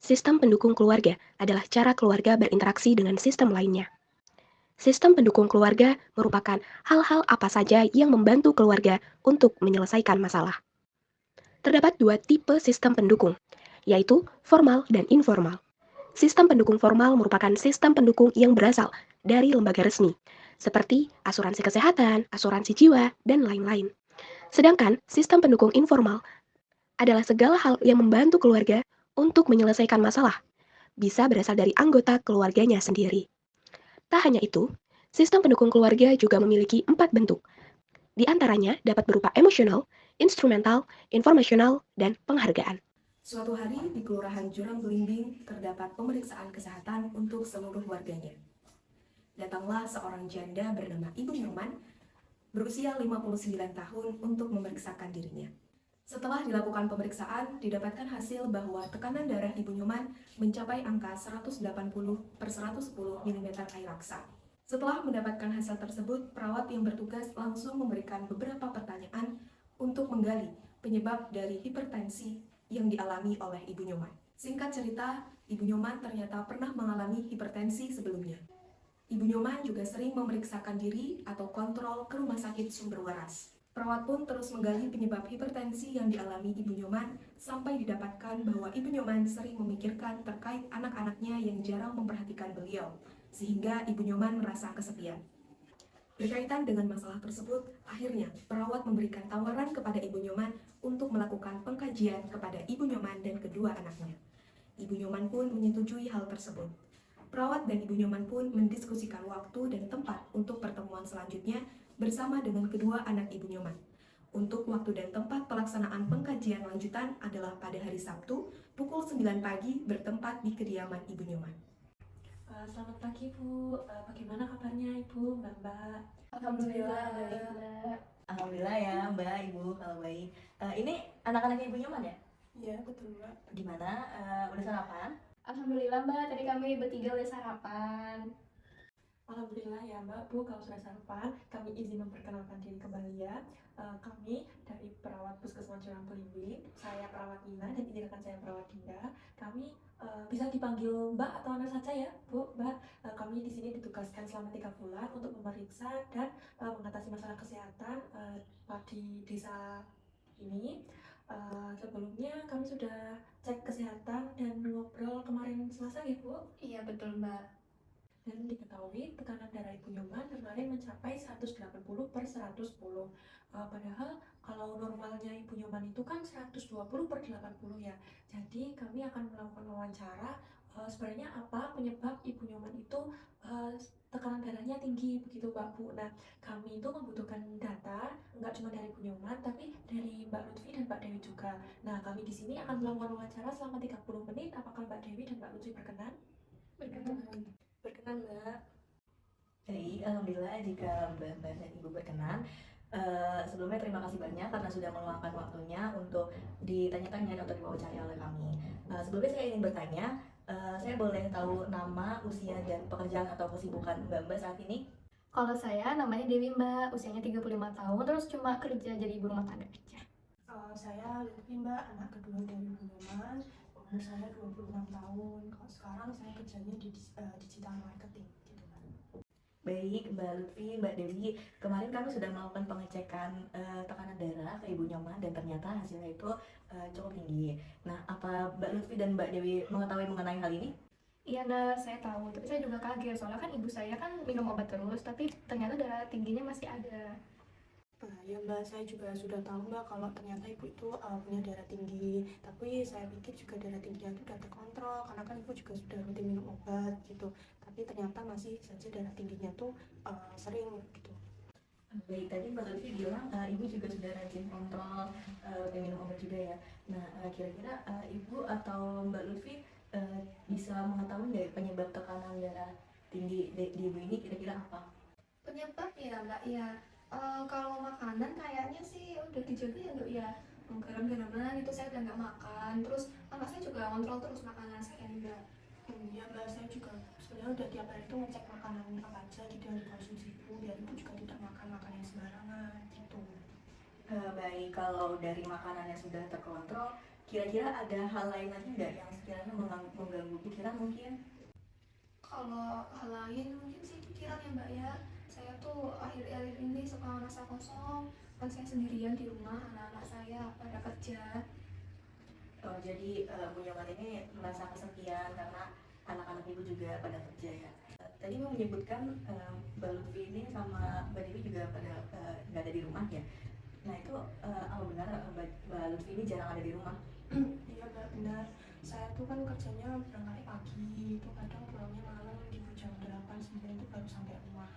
Sistem pendukung keluarga adalah cara keluarga berinteraksi dengan sistem lainnya. Sistem pendukung keluarga merupakan hal-hal apa saja yang membantu keluarga untuk menyelesaikan masalah. Terdapat dua tipe sistem pendukung, yaitu formal dan informal. Sistem pendukung formal merupakan sistem pendukung yang berasal dari lembaga resmi, seperti asuransi kesehatan, asuransi jiwa, dan lain-lain. Sedangkan sistem pendukung informal adalah segala hal yang membantu keluarga untuk menyelesaikan masalah, bisa berasal dari anggota keluarganya sendiri. Tak hanya itu, sistem pendukung keluarga juga memiliki 4 bentuk. Di antaranya dapat berupa emosional, instrumental, informasional, dan penghargaan. Suatu hari di Kelurahan Jurang Belimbing terdapat pemeriksaan kesehatan untuk seluruh warganya. Datanglah seorang janda bernama Ibu Nyoman berusia 59 tahun untuk memeriksakan dirinya. Setelah dilakukan pemeriksaan, didapatkan hasil bahwa tekanan darah Ibu Nyoman mencapai angka 180/110 mm air aksa. Setelah mendapatkan hasil tersebut, perawat yang bertugas langsung memberikan beberapa pertanyaan untuk menggali penyebab dari hipertensi yang dialami oleh Ibu Nyoman. Singkat cerita, Ibu Nyoman ternyata pernah mengalami hipertensi sebelumnya. Ibu Nyoman juga sering memeriksakan diri atau kontrol ke rumah sakit sumber waras. Perawat pun terus menggali penyebab hipertensi yang dialami Ibu Nyoman sampai didapatkan bahwa Ibu Nyoman sering memikirkan terkait anak-anaknya yang jarang memperhatikan beliau, sehingga Ibu Nyoman merasa kesepian. Berkaitan dengan masalah tersebut, akhirnya perawat memberikan tawaran kepada Ibu Nyoman untuk melakukan pengkajian kepada Ibu Nyoman dan kedua anaknya. Ibu Nyoman pun menyetujui hal tersebut. Perawat dan Ibu Nyoman pun mendiskusikan waktu dan tempat untuk pertemuan selanjutnya bersama dengan kedua anak Ibu Nyoman. Untuk waktu dan tempat pelaksanaan pengkajian lanjutan adalah pada hari Sabtu pukul 9 pagi bertempat di kediaman Ibu Nyoman. Selamat pagi Bu, bagaimana kabarnya Ibu, Mbak? Alhamdulillah baik Mbak. Alhamdulillah ya Mbak, Ibu kalau baik. Ini anak-anaknya Ibu Nyoman ya? Iya betul Mbak. Gimana? Udah sarapan? Alhamdulillah Mbak, tadi kami bertiga udah sarapan. Alhamdulillah ya Mbak, Bu, kalau sudah sarapan, kami izin memperkenalkan diri kembali ya. Kami dari perawat Puskesmas Jurang Belimbing, saya perawat Nina dan ini rekan saya perawat Dinda. Kami bisa dipanggil Mbak atau Ana saja ya, Bu, Mbak. Kami di sini ditugaskan selama 3 bulan untuk memeriksa dan mengatasi masalah kesehatan di desa ini. Sebelumnya kami sudah cek kesehatan dan ngobrol kemarin Selasa ya Bu. Iya betul Mbak. Dan diketahui tekanan darah Ibu Nyoman kemarin mencapai 180/110. Padahal kalau normalnya Ibu Nyoman itu kan 120/80 ya. Jadi kami akan melakukan wawancara sebenarnya apa penyebab Ibu Nyoman itu tekanan darahnya tinggi begitu Mbak Bu. Nah, kami itu membutuhkan data nggak cuma dari Ibu Nyoman tapi dari Mbak Lutfi dan Mbak Dewi juga. Nah, kami di sini akan melakukan wawancara selama 30 menit. Apakah Mbak Dewi dan Mbak Lutfi berkenan? Berkenan Mbak. Baik, Alhamdulillah jika Mbak dan Ibu berkenan. Sebelumnya terima kasih banyak karena sudah meluangkan waktunya untuk ditanya-tanya atau diwawancari oleh kami. Sebelumnya saya ingin bertanya, saya boleh tahu nama, usia, dan pekerjaan atau kesibukan Mbak saat ini? Kalau saya namanya Dewi Mbak, usianya 35 tahun, terus cuma kerja jadi ibu rumah tangga aja. Saya Lutfi Mbak, anak kedua dari Bu Nyoman. Umur saya 26 tahun. Kalau sekarang saya kerjanya di digital marketing gitu Mbak. Baik, Mbak Lutfi, Mbak Dewi, kemarin kami sudah melakukan pengecekan tekanan darah ke Ibu Nyoman dan ternyata hasilnya itu cukup tinggi. Nah, apa Mbak Lutfi dan Mbak Dewi mengetahui mengenai hal ini? Iya nah, saya tahu, tapi saya juga kaget soalnya kan ibu saya kan minum obat terus, tapi ternyata darah tingginya masih ada. Ya Mbak, saya juga sudah tahu Mbak kalau ternyata Ibu itu punya darah tinggi. Tapi saya pikir juga darah tingginya itu udah terkontrol karena kan Ibu juga sudah rutin minum obat gitu. Tapi ternyata masih saja darah tingginya tuh sering gitu. Baik, tadi Mbak Lutfi bilang Ibu juga sudah rajin kontrol dan minum obat juga ya. Nah, kira-kira Ibu atau Mbak Lutfi bisa mengetahui nggak penyebab tekanan darah tinggi di Ibu ini kira-kira apa? Penyebab ya Mbak ya. Kalau makanan kayaknya sih udah dijaga ya Mbak ya. Garam-garaman itu saya udah nggak makan. Terus anak saya juga kontrol terus makanan saya Mbak. Ya Mbak, saya juga sebenarnya udah tiap hari itu ngecek makanan apa aja gitu yang dikonsumsi Ibu, biar Ibu juga tidak makan makanan yang sembarangan gitu. Baik, kalau dari makanan yang sudah terkontrol, Kira-kira ada hal lain lagi nggak yang sekiranya mengganggu pikiran mungkin? Kalau hal lain mungkin sih pikiran ya Mbak ya. Saya tuh akhir-akhir ini suka merasa kosong. Kan saya sendirian di rumah, anak-anak saya pada kerja. Oh, jadi Bu Nyoman ini merasa kesepian karena anak-anak ibu juga pada kerja ya. Tadi mau menyebutkan Mbak Lutfi ini sama Mbak Dewi juga pada nggak ada di rumah ya. Nah itu apa benar Mbak Lutfi ini jarang ada di rumah? Iya Mbak, benar. Saya tuh kan kerjanya berangkatnya pagi, itu kadang pulangnya malam gitu jam 8, 9 itu baru sampai rumah.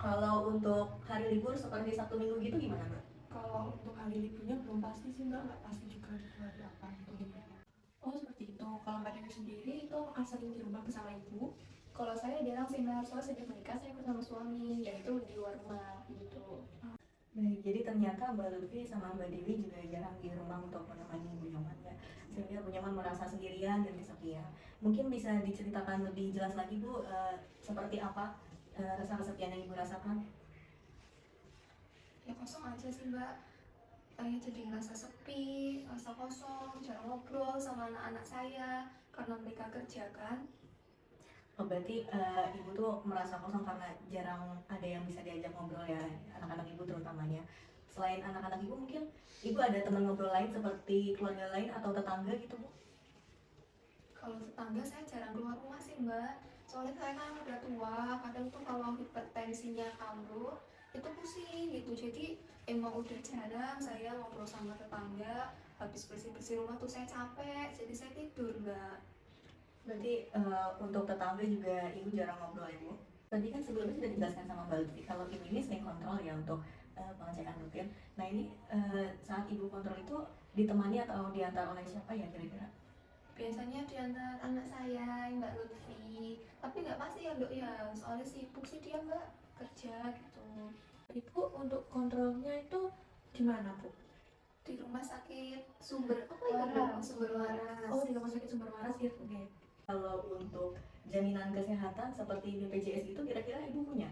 Kalau untuk hari libur seperti Sabtu Minggu gitu gimana Mbak? Kalau untuk hari liburnya belum pasti sih Mbak, nggak pasti juga itu hari apa gitu. Oh seperti itu. Kalau Mbak Dewi sendiri itu apakah sering di rumah bersama ibu? Kalau saya jarang sih Mbak, soalnya sejak menikah saya bersama suami, yaitu di luar rumah gitu. Baik, jadi ternyata Mbak Lutfi sama Mbak Dewi juga jarang di rumah untuk menemani Bu Nyoman ya. Sehingga Bu Nyoman merasa sendirian dan kesepian. Mungkin bisa diceritakan lebih jelas lagi Bu, seperti apa rasa kesepian yang Ibu rasakan? Ya kosong aja sih Mbak. Saya jadi ngerasa sepi, ngerasa kosong, jarang ngobrol sama anak-anak saya karena mereka kerja kan. Oh, berarti Ibu tuh merasa kosong karena jarang ada yang bisa diajak ngobrol ya, anak-anak Ibu terutamanya. Selain anak-anak Ibu mungkin Ibu ada teman ngobrol lain seperti keluarga lain atau tetangga gitu Bu? Kalau tetangga saya jarang keluar rumah sih Mbak. Soalnya saya kan udah tua, kadang tuh kalau hipertensinya kambuh itu pusing gitu. Jadi emang udah jarang saya ngobrol sama tetangga. Habis bersih-bersih rumah tuh saya capek, jadi saya tidur Mbak. Berarti untuk tetangga juga Ibu jarang ngobrol ya Bu? Tadi kan sebelumnya sudah dijelaskan sama Mbak Lutfi kalau Ibu ini sering kontrol ya untuk pengecekan rutin. Nah ini saat Ibu kontrol itu ditemani atau diantar oleh siapa ya kira-kira? Biasanya diantar anak saya, Mbak Lutfi. Tapi nggak pasti ya Dok ya, soalnya sibuk sih dia Mbak kerja gitu. Ibu untuk kontrolnya itu di mana Bu? Di rumah sakit Sumber apa ya Dok? Sumber Waras. Oh di rumah sakit Sumber Waras gitu. Oke. Kalau untuk jaminan kesehatan seperti BPJS itu kira-kira Ibu punya?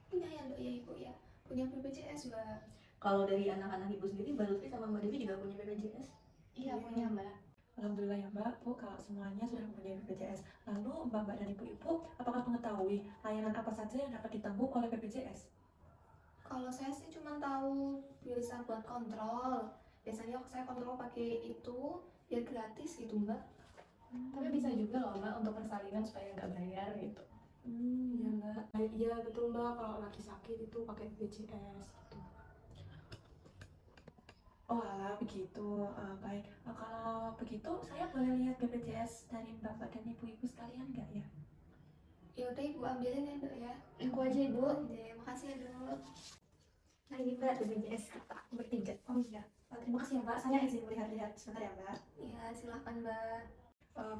Punya ya Dok ya Ibu ya. Punya BPJS Mbak. Kalau dari anak-anak Ibu sendiri, Mbak Lutfi sama Mbak Dewi juga punya BPJS? Iya punya Mbak. Alhamdulillah ya Mbak, Bu, kalau semuanya sudah mempunyai BPJS. Lalu Mbak dan Ibu-Ibu, apakah mengetahui layanan apa saja yang dapat ditanggung oleh BPJS? Kalau saya sih cuma tahu bisa buat kontrol. Biasanya saya kontrol pakai itu biar gratis gitu Mbak. Tapi bisa juga loh Mbak untuk persalinan supaya nggak bayar gitu. Iya Mbak. Iya betul Mbak, kalau lagi sakit itu pakai BPJS gitu. Oh alah, begitu. Baik. Kalau begitu, saya boleh lihat BPJS dari Bapak dan Ibu-Ibu sekalian nggak ya? Ya udah Ibu ambilin ya Dok ya. Aku aja Ibu. Ya, makasih ya Dok. Nah ini Mbak BPJS kita bertiga. Oh iya. Terima kasih ya Mbak. Saya izin melihat-lihat sebentar ya Mbak. Ya silahkan Mbak.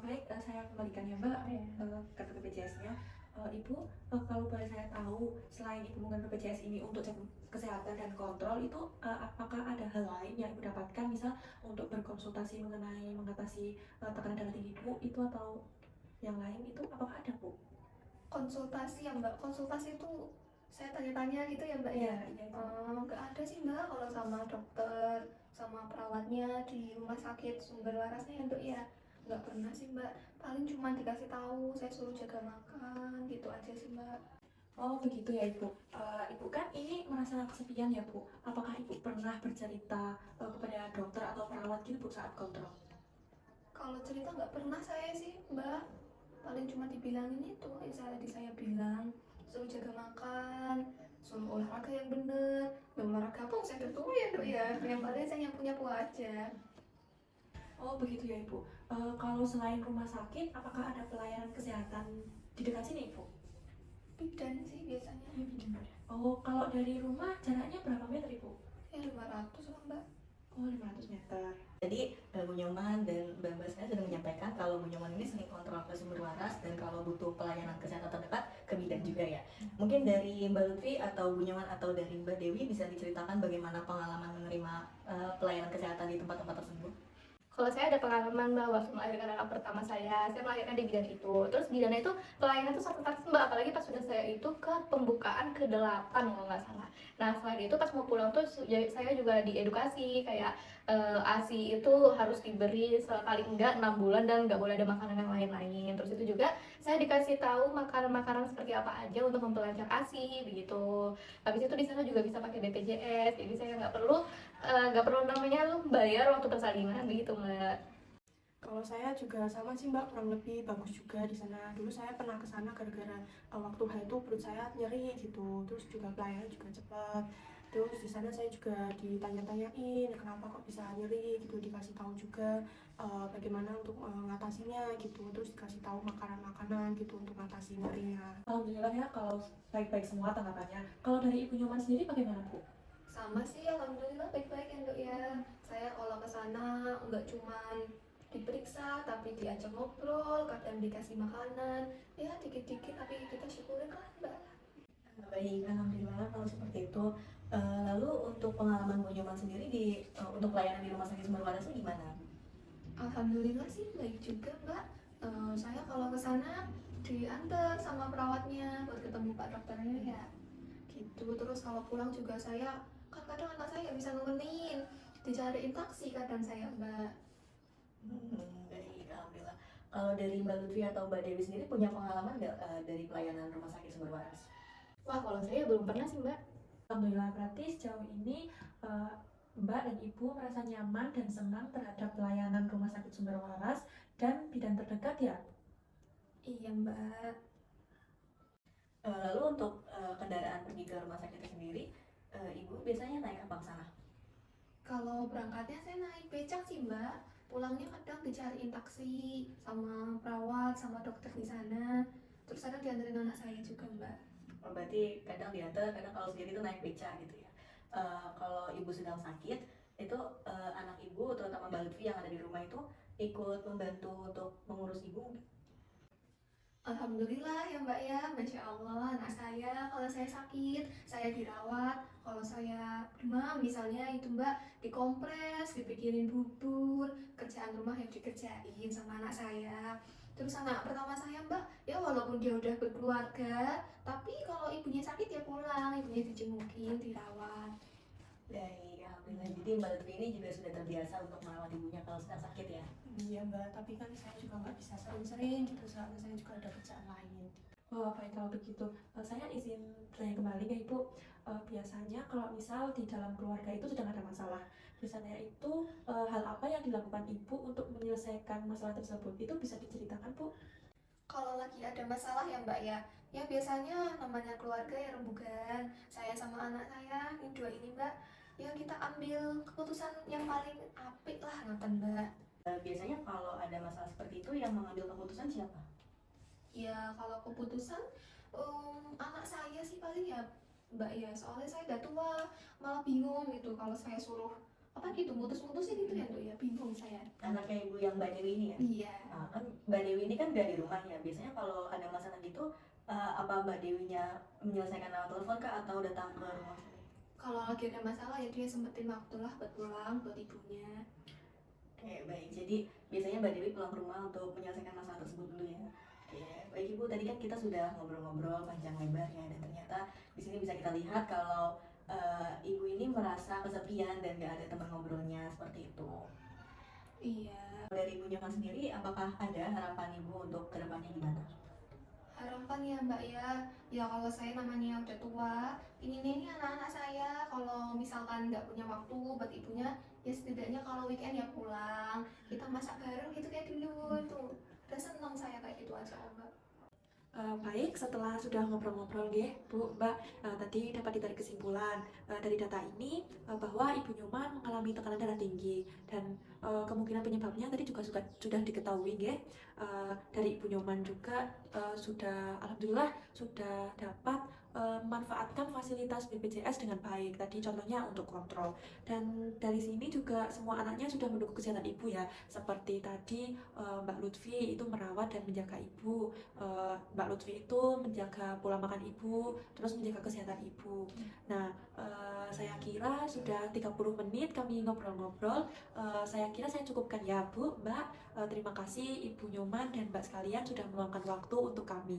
Baik, saya kembalikan ya Mbak kartu BPJS-nya. Ibu, kalau boleh saya tahu, selain Ibu menggunakan BPJS ini untuk cek kesehatan dan kontrol, itu apakah ada hal lain yang Ibu dapatkan, misal untuk berkonsultasi mengenai mengatasi tekanan darah tinggi Ibu itu atau yang lain itu apakah ada Bu? Konsultasi ya Mbak. Konsultasi itu saya tanya-tanya gitu ya Mbak ya. Iya. Nggak ada sih Mbak kalau sama dokter sama perawatnya di rumah sakit Sumber Warasnya ya Dok ya. Nggak pernah sih Mbak. Paling cuma dikasih tahu saya suruh jaga makan gitu aja sih Mbak. Oh begitu ya Ibu. Ibu kan ini merasa kesepian ya Bu. Apakah Ibu pernah bercerita kepada dokter atau perawat gitu Bu saat kontrol? Kalau cerita nggak pernah saya sih Mbak. Paling cuma dibilangin itu yang tadi saya bilang suruh jaga makan, suruh olahraga yang bener. Ya olahraga apa saya udah tua ya Dok ya. Yang paling saya yang punya aja. Oh begitu ya Ibu. Kalau selain rumah sakit, apakah ada pelayanan kesehatan di dekat sini Ibu? Bidan sih biasanya. Oh kalau dari rumah jaraknya berapa meter Ibu? Ya 500 lah Mbak. Oh 500 meter. Jadi Bu Nyoman dan Mbak saya sudah menyampaikan kalau Bu Nyoman ini sering kontrol ke Sumber Waras dan kalau butuh pelayanan kesehatan terdekat ke bidan juga ya. Mungkin dari Mbak Lutfi atau Bu Nyoman atau dari Mbak Dewi bisa diceritakan bagaimana pengalaman menerima pelayanan kesehatan di tempat-tempat tersebut? Kalau saya ada pengalaman Mbak, waktu melahirkan anak pertama saya melahirkan di bidan itu. Terus bidannya itu pelayanan tuh satu-satu Mbak, apalagi pas sudah saya itu ke pembukaan ke-8 kalau nggak salah. Nah selain itu pas mau pulang tuh saya juga diedukasi kayak ASI itu harus diberi sekali enggak 6 bulan dan nggak boleh ada makanan yang lain-lain. Terus itu juga saya dikasih tahu makanan-makanan seperti apa aja untuk memperlancar ASI begitu. Habis itu di sana juga bisa pakai BPJS, jadi saya nggak perlu namanya lu bayar waktu persalinan begitu Mbak. Kalau saya juga sama sih Mbak, kurang lebih bagus juga di sana. Dulu saya pernah ke sana gara-gara waktu haid itu perut saya nyeri gitu. Terus juga pelayanan juga cepat. Terus di sana saya juga ditanya-tanyain kenapa kok bisa nyeri gitu, dikasih tahu juga bagaimana untuk mengatasinya gitu. Terus dikasih tahu makanan-makanan gitu untuk mengatasi nyerinya. Alhamdulillah ya kalau baik-baik semua tanggapannya. Kalau dari Ibu Nyoman sendiri bagaimana Bu? Sama sih, alhamdulillah baik-baik ya Dok ya. Saya kalau ke sana nggak cuman diperiksa tapi diajak ngobrol, kadang dikasih makanan, ya dikit-dikit tapi kita syukurin lah Mbak. Baik, alhamdulillah kalau seperti itu. Lalu untuk pengalaman Bu Nyoman sendiri untuk pelayanan di Rumah Sakit Sumber Waras itu gimana? Alhamdulillah sih baik juga Mbak. Saya kalau ke sana diantar sama perawatnya buat ketemu Pak dokternya ya. Gitu. Terus kalau pulang juga saya kan kadang anak saya nggak bisa nemenin, dicariin taksi kadang saya Mbak. Baik, alhamdulillah. Kalau dari Mbak Lutfi atau Mbak Dewi sendiri punya pengalaman nggak dari pelayanan Rumah Sakit Sumber Waras? Wah kalau saya belum pernah sih Mbak. Alhamdulillah berarti sejauh ini Mbak dan Ibu merasa nyaman dan senang terhadap pelayanan Rumah Sakit Sumber Waras dan bidan terdekat ya? Iya Mbak. Lalu untuk kendaraan pergi ke rumah sakit itu sendiri, Ibu biasanya naik apa ke sana? Kalau berangkatnya saya naik becak sih Mbak. Pulangnya kadang dicariin taksi sama perawat sama dokter di sana. Terus kadang dianterin anak saya juga Mbak. Oh, berarti kadang diantar, kadang kalau sendiri itu naik beca gitu ya. Kalau Ibu sedang sakit, itu anak Ibu terutama Mbak Lutfi yang ada di rumah itu ikut membantu untuk mengurus Ibu. Alhamdulillah ya Mbak ya, Masya Allah anak saya kalau saya sakit, saya dirawat. Kalau saya demam misalnya itu Mbak dikompres, dipikirin bubur, kerjaan rumah yang dikerjain sama anak saya. Terus anak pertama saya Mbak, ya walaupun dia udah berkeluarga, tapi kalau ibunya sakit ya pulang, ibunya dijengukin, dirawat. Baik, alhamdulillah. Jadi Mbak Lutfi ini juga sudah terbiasa untuk merawat ibunya kalau sedang sakit ya. Iya Mbak, tapi kan saya juga nggak bisa sering-sering gitu, soalnya saya juga ada kerjaan lain. Oh, baik kalau begitu. Saya izin tanya kembali ke Ibu. Biasanya kalau misal di dalam keluarga itu sedang ada masalah, biasanya itu hal apa yang dilakukan Ibu untuk menyelesaikan masalah tersebut? Itu bisa diceritakan, Bu? Kalau lagi ada masalah ya Mbak ya biasanya namanya keluarga ya rembugan. Saya sama anak saya, ini dua ini Mbak, ya kita ambil keputusan yang paling apik lah ngoten Mbak. Biasanya kalau ada masalah seperti itu yang mengambil keputusan siapa? Ya kalau keputusan anak saya sih paling ya Mbak ya, soalnya saya udah tua, malah bingung gitu kalau saya suruh apa gitu mutus-mutusin gitu ya Mbak ya, bingung saya. Anaknya Ibu yang Mbak Dewi ini ya? Iya. Nah, kan Mbak Dewi ini kan udah di rumah ya. Biasanya kalau ada masalah gitu, apa Mbak Dewinya menyelesaikan lewat telepon kah atau datang ke rumah? Kalau lagi ada masalah ya dia sempetin waktu lah buat pulang buat ibunya. Oke, baik. Jadi biasanya Mbak Dewi pulang ke rumah untuk menyelesaikan masalah tersebut dulu ya. Oke, baik Ibu. Tadi kan kita sudah ngobrol-ngobrol panjang lebar ya, dan ternyata di sini bisa kita lihat kalau Ibu ini merasa kesepian dan gak ada teman ngobrolnya seperti itu. Iya. Dari Ibu Nyoman sendiri, apakah ada harapan Ibu untuk kedepannya gimana? Harapan ya Mbak ya kalau saya namanya udah tua, ini anak-anak saya kalau misalkan nggak punya waktu buat ibunya, ya setidaknya kalau weekend ya pulang, kita masak bareng gitu kayak dulu tuh. Udah seneng saya kayak gitu aja Mbak. Baik, setelah sudah ngobrol-ngobrol Bu, Mbak, tadi dapat ditarik kesimpulan dari data ini bahwa Ibu Nyoman mengalami tekanan darah tinggi dan kemungkinan penyebabnya tadi juga sudah diketahui dari Ibu Nyoman juga sudah alhamdulillah sudah dapat memanfaatkan fasilitas BPJS dengan baik. Tadi contohnya untuk kontrol. Dan dari sini juga semua anaknya sudah mendukung kesehatan ibu ya. Seperti tadi Mbak Lutfi itu merawat dan menjaga ibu. Mbak Lutfi itu menjaga pola makan ibu, terus menjaga kesehatan ibu. Nah, saya kira sudah 30 menit kami ngobrol-ngobrol. Saya kira saya cukupkan ya Bu, Mbak. Terima kasih Ibu Nyoman dan Mbak sekalian sudah meluangkan waktu untuk kami.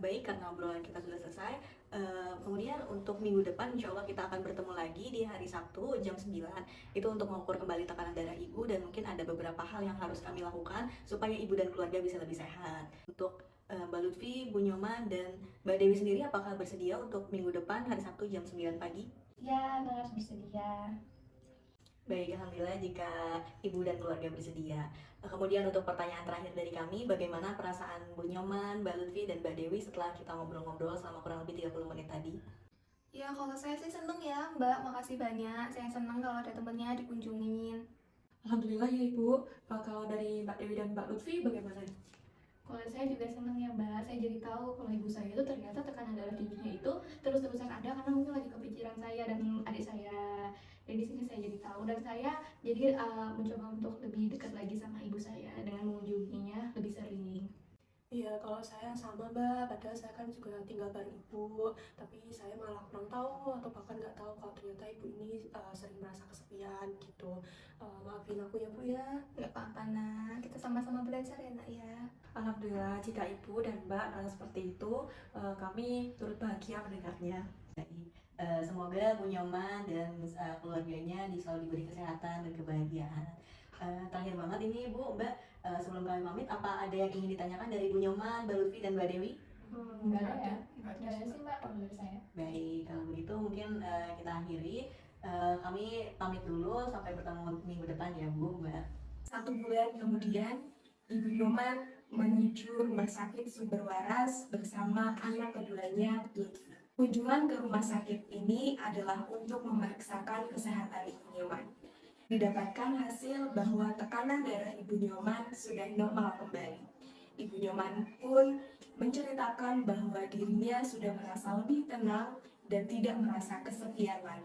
Baik, karena obrolan kita sudah selesai, kemudian untuk minggu depan insya Allah kita akan bertemu lagi di hari Sabtu jam 9. Itu untuk mengukur kembali tekanan darah ibu, dan mungkin ada beberapa hal yang harus kami lakukan supaya ibu dan keluarga bisa lebih sehat. Untuk Mbak Lutfi, Bu Nyoman, dan Mbak Dewi sendiri apakah bersedia untuk minggu depan hari Sabtu jam 9 pagi? Ya, harus bersedia. Baik, alhamdulillah jika ibu dan keluarga bersedia. Kemudian untuk pertanyaan terakhir dari kami, bagaimana perasaan Bu Nyoman, Mbak Lutfi, dan Mbak Dewi setelah kita ngobrol-ngobrol selama kurang lebih 30 menit tadi? Ya, kalau saya sih seneng ya, Mbak. Makasih banyak. Saya seneng kalau ada temennya dikunjungin. Alhamdulillah ya Ibu. Kalau dari Mbak Dewi dan Mbak Lutfi bagaimana? Kalau saya juga seneng ya, Mbak. Saya jadi tahu kalau ibu saya itu ternyata tekanan darah tingginya itu terus-terusan ada karena mungkin lagi kepikiran saya dan adik saya. Dan di sini saya jadi tahu, dan saya jadi mencoba untuk lebih dekat lagi sama ibu saya dengan mengunjunginya lebih sering. Iya, kalau saya sama Mbak, padahal saya kan juga tinggal bareng ibu, tapi saya malah kurang tahu atau bahkan nggak tahu kalau ternyata ibu ini sering merasa kesepian gitu. Maafin aku ya Bu ya. Nggak apa-apa, nak. Kita sama-sama belajar ya, nak ya. Alhamdulillah jika Ibu dan Mbak merasa seperti itu, kami turut bahagia mendengarnya. Semoga Bu Nyoman dan keluarganya selalu diberi kesehatan dan kebahagiaan. Terakhir banget ini Bu, Mbak, sebelum kami pamit, apa ada yang ingin ditanyakan dari Bu Nyoman, Mbak Lutfi, dan Mbak Dewi? Nggak ada ya? Nggak ada sih, Mbak, kalau dari saya. Baik, kalau begitu mungkin kita akhiri. Kami pamit dulu, sampai bertemu minggu depan ya Bu, Mbak. 1 bulan kemudian, Ibu Nyoman menuju rumah sakit Sumber Waras bersama anak keduanya, Lutfi. Kunjungan ke rumah sakit ini adalah untuk memeriksakan kesehatan Ibu Nyoman. Didapatkan hasil bahwa tekanan darah Ibu Nyoman sudah normal kembali. Ibu Nyoman pun menceritakan bahwa dirinya sudah merasa lebih tenang dan tidak merasa kesepian lagi.